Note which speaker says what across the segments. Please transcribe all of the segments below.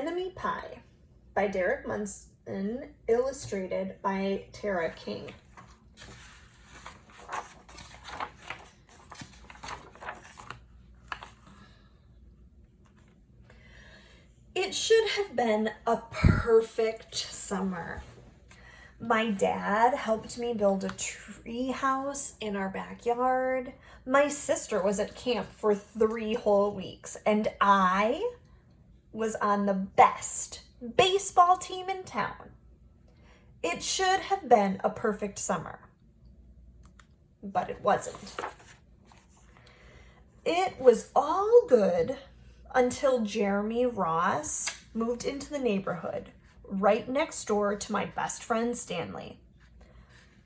Speaker 1: Enemy Pie by Derek Munson, illustrated by Tara King. It should have been a perfect summer. My dad helped me build a tree house in our backyard. My sister was at camp for 3 whole weeks, and I was on the best baseball team in town. It should have been a perfect summer, but it wasn't. It was all good until Jeremy Ross moved into the neighborhood right next door to my best friend Stanley.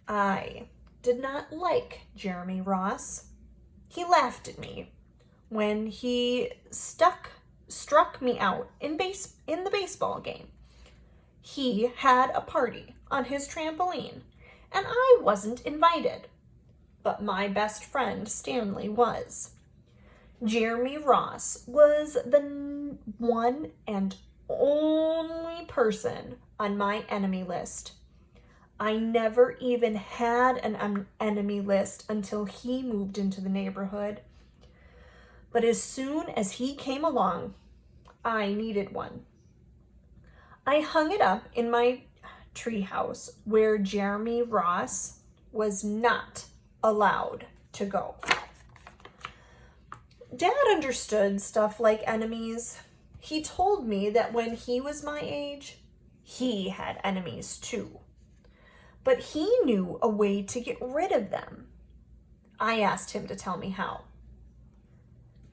Speaker 1: I did not like Jeremy Ross. He laughed at me when he struck me out in the baseball game. He had a party on his trampoline, and I wasn't invited, but my best friend Stanley was. Jeremy Ross was the one and only person on my enemy list. I never even had an enemy list until he moved into the neighborhood. But as soon as he came along, I needed one. I hung it up in my treehouse where Jeremy Ross was not allowed to go. Dad understood stuff like enemies. He told me that when he was my age, he had enemies too. But he knew a way to get rid of them. I asked him to tell me how.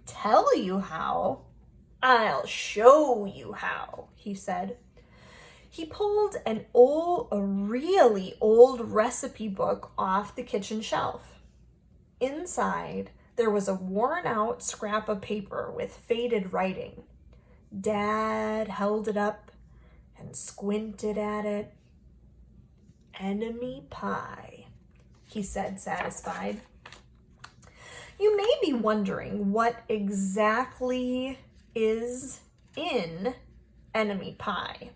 Speaker 1: Tell you how? I'll show you how, he said. He pulled a really old recipe book off the kitchen shelf. Inside, there was a worn-out scrap of paper with faded writing. Dad held it up and squinted at it. Enemy pie, he said, satisfied. You may be wondering what exactly is in enemy pie.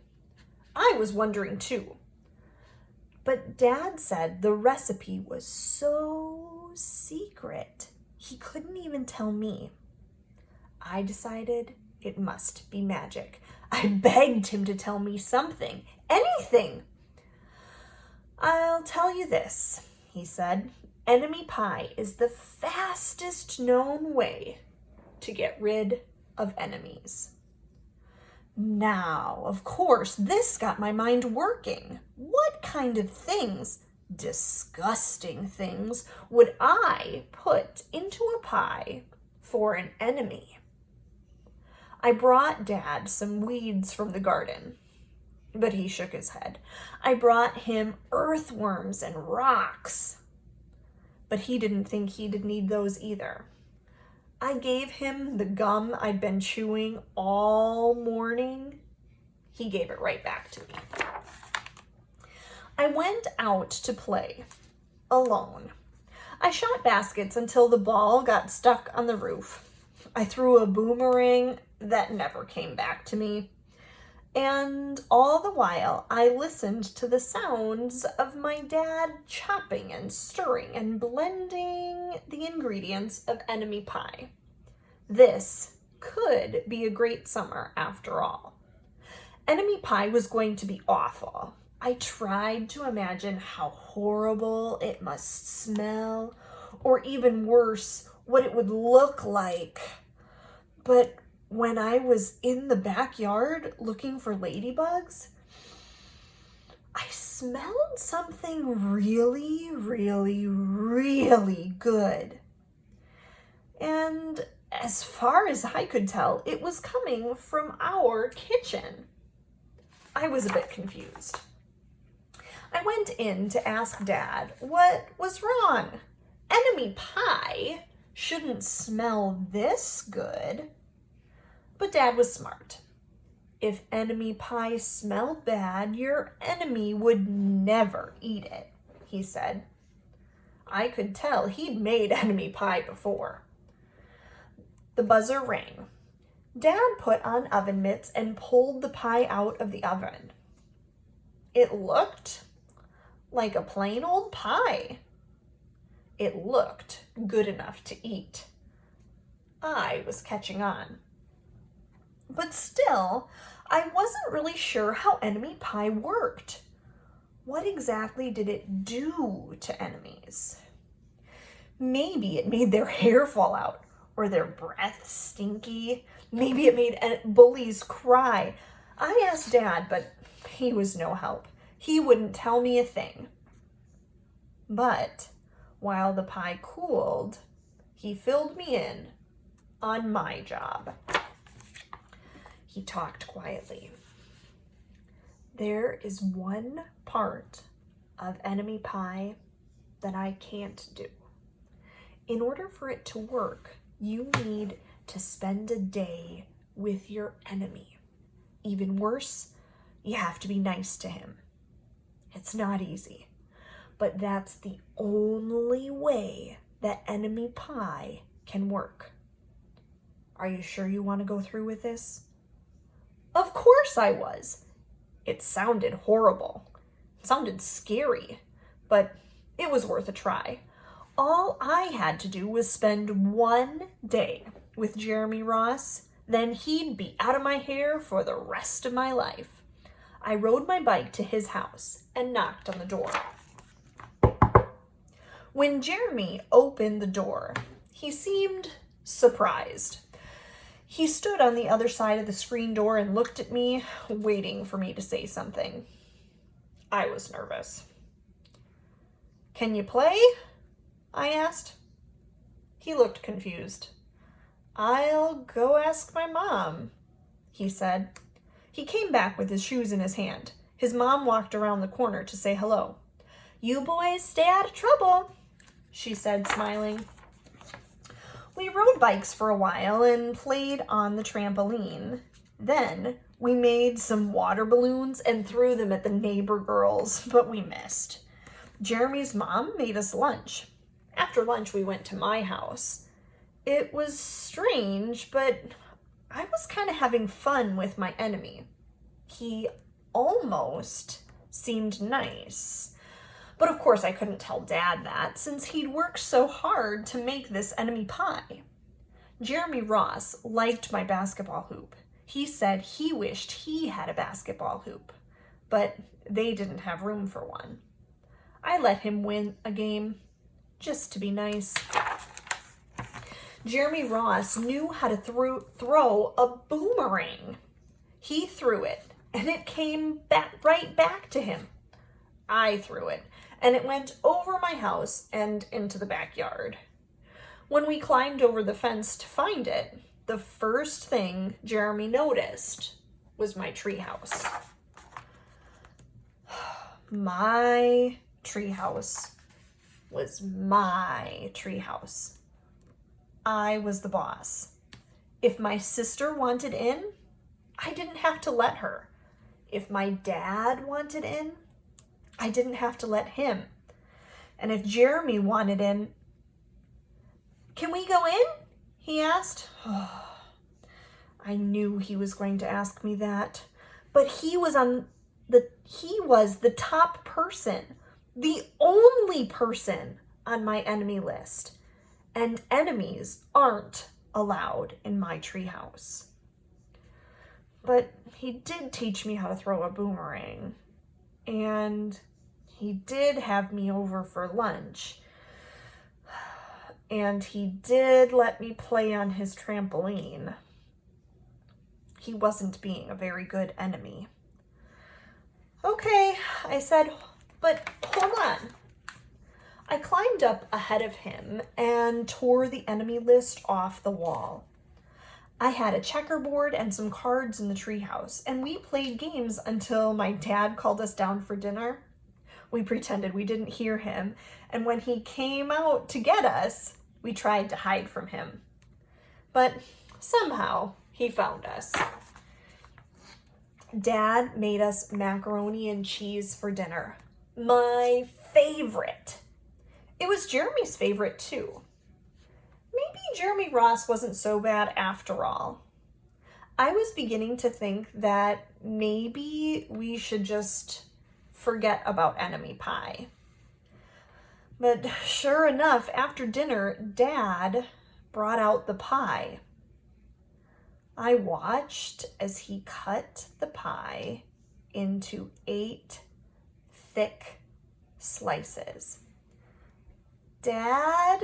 Speaker 1: I was wondering too. But Dad said the recipe was so secret, he couldn't even tell me. I decided it must be magic. I begged him to tell me something, anything. I'll tell you this, he said. Enemy pie is the fastest known way to get rid of enemies. Now, of course, this got my mind working. What kind of things, disgusting things, would I put into a pie for an enemy? I brought Dad some weeds from the garden, but he shook his head. I brought him earthworms and rocks, but he didn't think he'd need those either. I gave him the gum I'd been chewing all morning. He gave it right back to me. I went out to play alone. I shot baskets until the ball got stuck on the roof. I threw a boomerang that never came back to me. And all the while, I listened to the sounds of my dad chopping and stirring and blending the ingredients of enemy pie. This could be a great summer after all. Enemy pie was going to be awful. I tried to imagine how horrible it must smell, or even worse, what it would look like. But when I was in the backyard looking for ladybugs, I smelled something really, really, really good. And as far as I could tell, it was coming from our kitchen. I was a bit confused. I went in to ask Dad what was wrong. Enemy pie shouldn't smell this good. But Dad was smart. If enemy pie smelled bad, your enemy would never eat it, he said. I could tell he'd made enemy pie before. The buzzer rang. Dad put on oven mitts and pulled the pie out of the oven. It looked like a plain old pie. It looked good enough to eat. I was catching on. But still, I wasn't really sure how enemy pie worked. What exactly did it do to enemies? Maybe it made their hair fall out, or their breath stinky. Maybe it made bullies cry. I asked Dad, but he was no help. He wouldn't tell me a thing. But while the pie cooled, he filled me in on my job. He talked quietly. There is one part of enemy pie that I can't do. In order for it to work, you need to spend a day with your enemy. Even worse, you have to be nice to him. It's not easy, but that's the only way that enemy pie can work. Are you sure you want to go through with this? Of course I was. It sounded horrible. It sounded scary, but it was worth a try. All I had to do was spend one day with Jeremy Ross, then he'd be out of my hair for the rest of my life. I rode my bike to his house and knocked on the door. When Jeremy opened the door, he seemed surprised. He stood on the other side of the screen door and looked at me, waiting for me to say something. I was nervous. "Can you play?" I asked. He looked confused. "I'll go ask my mom," he said. He came back with his shoes in his hand. His mom walked around the corner to say hello. "You boys stay out of trouble," she said, smiling. We rode bikes for a while and played on the trampoline. Then we made some water balloons and threw them at the neighbor girls, but we missed. Jeremy's mom made us lunch. After lunch, we went to my house. It was strange, but I was kind of having fun with my enemy. He almost seemed nice. But of course, I couldn't tell Dad that, since he'd worked so hard to make this enemy pie. Jeremy Ross liked my basketball hoop. He said he wished he had a basketball hoop, but they didn't have room for one. I let him win a game, just to be nice. Jeremy Ross knew how to throw a boomerang. He threw it, and it came right back to him. I threw it, and it went over my house and into the backyard. When we climbed over the fence to find it, the first thing Jeremy noticed was my treehouse. My treehouse was my treehouse. I was the boss. If my sister wanted in, I didn't have to let her. If my dad wanted in, I didn't have to let him. And if Jeremy wanted in, "Can we go in?" he asked. I knew he was going to ask me that, but he was the top person, the only person on my enemy list. And enemies aren't allowed in my treehouse. But he did teach me how to throw a boomerang. And he did have me over for lunch. And he did let me play on his trampoline. He wasn't being a very good enemy. "Okay," I said, "but hold on." I climbed up ahead of him and tore the enemy list off the wall. I had a checkerboard and some cards in the treehouse, and we played games until my dad called us down for dinner. We pretended we didn't hear him, and when he came out to get us, we tried to hide from him. But somehow he found us. Dad made us macaroni and cheese for dinner. My favorite. It was Jeremy's favorite too. Maybe Jeremy Ross wasn't so bad after all. I was beginning to think that maybe we should just forget about enemy pie. But sure enough, after dinner, Dad brought out the pie. I watched as he cut the pie into 8 thick slices. Dad,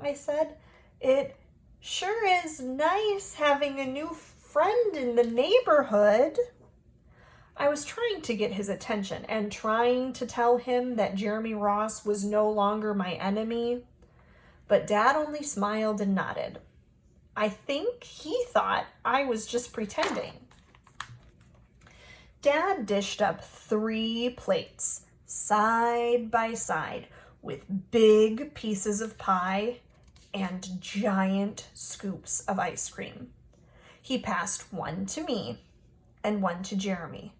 Speaker 1: I said, it sure is nice having a new friend in the neighborhood. I was trying to get his attention and trying to tell him that Jeremy Ross was no longer my enemy, but Dad only smiled and nodded. I think he thought I was just pretending. Dad dished up 3 plates, side by side, with big pieces of pie and giant scoops of ice cream. He passed 1 to me and 1 to Jeremy.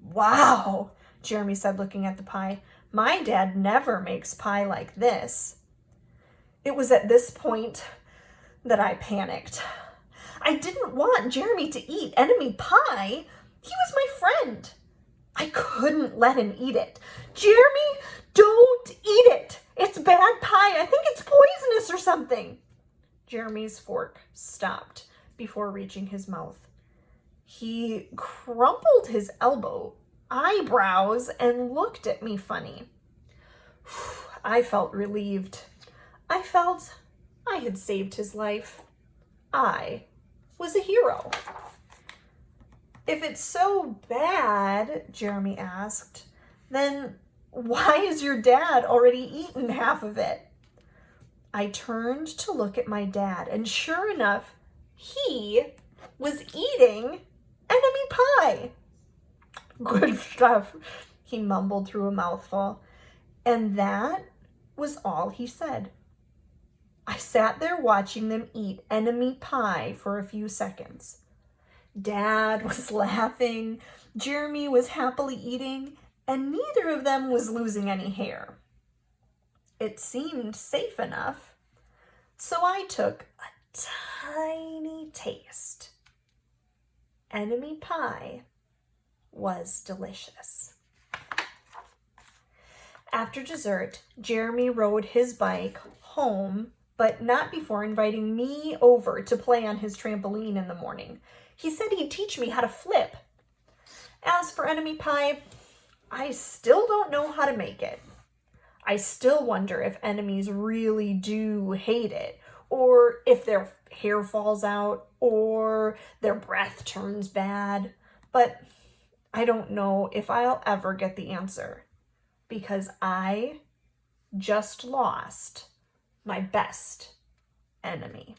Speaker 1: Wow, Jeremy said, looking at the pie. My dad never makes pie like this. It was at this point that I panicked. I didn't want Jeremy to eat enemy pie. He was my friend. I couldn't let him eat it. Jeremy, don't eat it. It's bad pie. I think it's poisonous or something. Jeremy's fork stopped before reaching his mouth. He crumpled his eyebrows, and looked at me funny. I felt relieved. I felt I had saved his life. I was a hero. If it's so bad, Jeremy asked, then why has your dad already eaten half of it? I turned to look at my dad, and sure enough, he was eating enemy pie. Good stuff, he mumbled through a mouthful. And that was all he said. I sat there watching them eat enemy pie for a few seconds. Dad was laughing, Jeremy was happily eating, and neither of them was losing any hair. It seemed safe enough, so I took a tiny taste. Enemy pie was delicious. After dessert, Jeremy rode his bike home, but not before inviting me over to play on his trampoline in the morning. He said he'd teach me how to flip. As for enemy pie, I still don't know how to make it. I still wonder if enemies really do hate it, or if their hair falls out, or their breath turns bad. But I don't know if I'll ever get the answer, because I just lost my best enemy.